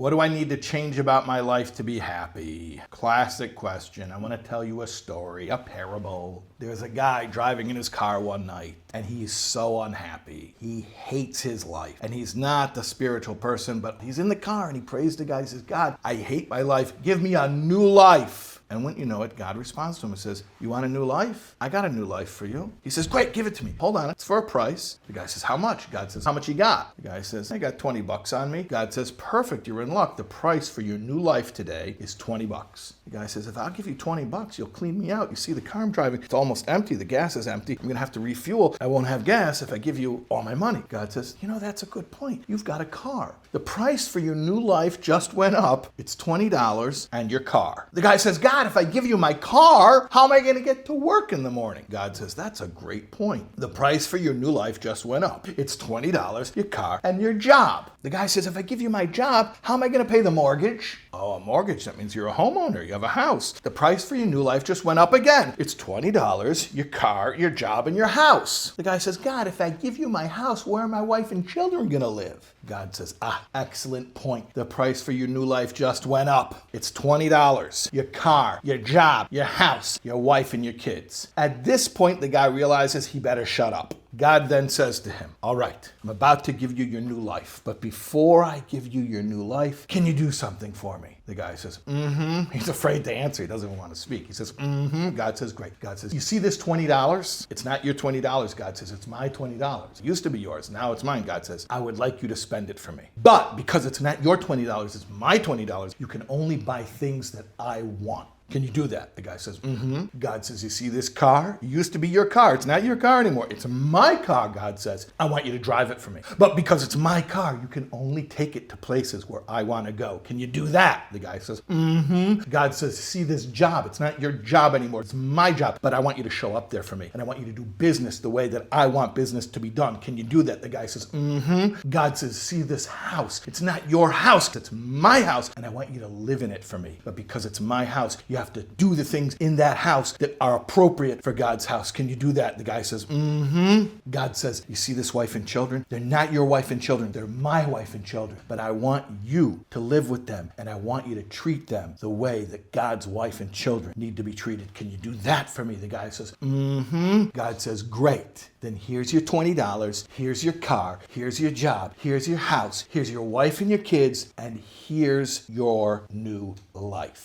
What do I need to change about my life to be happy? Classic question. I want to tell you a story, a parable. There's a guy driving in his car one night, and he's so unhappy. He hates his life. And he's not the spiritual person, but he's in the car and he prays to God. He says, God, I hate my life. Give me a new life. And wouldn't you know it, God responds to him and says, you want a new life? I got a new life for you. He says, great, give it to me. Hold on, it's for a price. The guy says, how much? God says, how much you got? The guy says, I got 20 bucks on me. God says, perfect, you're in luck. The price for your new life today is 20 bucks. The guy says, if I'll give you 20 bucks, you'll clean me out. You see the car I'm driving, it's almost empty. The gas is empty. I'm gonna have to refuel. I won't have gas if I give you all my money. God says, you know, that's a good point. You've got a car. The price for your new life just went up. It's $20 and your car. The guy says, God, if I give you my car, how am I going to get to work in the morning? God says, that's a great point. The price for your new life just went up. It's $20, your car, and your job. The guy says, if I give you my job, how am I going to pay the mortgage? Oh, a mortgage, that means you're a homeowner. You have a house. The price for your new life just went up again. It's $20, your car, your job, and your house. The guy says, God, if I give you my house, where are my wife and children going to live? God says, excellent point. The price for your new life just went up. It's $20, your car, your job, your house, your wife, and your kids. At this point, the guy realizes he better shut up. God then says to him, all right, I'm about to give you your new life, but before I give you your new life, can you do something for me? The guy says, He's afraid to answer. He doesn't even want to speak. He says, God says, great. God says, you see this $20? It's not your $20. God says, it's my $20. It used to be yours. Now it's mine. God says, I would like you to spend it for me. But because it's not your $20, it's my $20, you can only buy things that I want. Can you do that? The guy says, God says, you see this car? It used to be your car. It's not your car anymore. It's my car, God says. I want you to drive it for me. But because it's my car, you can only take it to places where I want to go. Can you do that? The guy says, God says, see this job? It's not your job anymore. It's my job. But I want you to show up there for me. And I want you to do business the way that I want business to be done. Can you do that? The guy says, God says, see this house? It's not your house. It's my house. And I want you to live in it for me. But because it's my house, you have to do the things in that house that are appropriate for God's house. Can you do that? The guy says, God says, you see this wife and children? They're not your wife and children. They're my wife and children. But I want you to live with them, and I want you to treat them the way that God's wife and children need to be treated. Can you do that for me? The guy says, God says, great. Then here's your $20. Here's your car. Here's your job. Here's your house. Here's your wife and your kids. And here's your new life.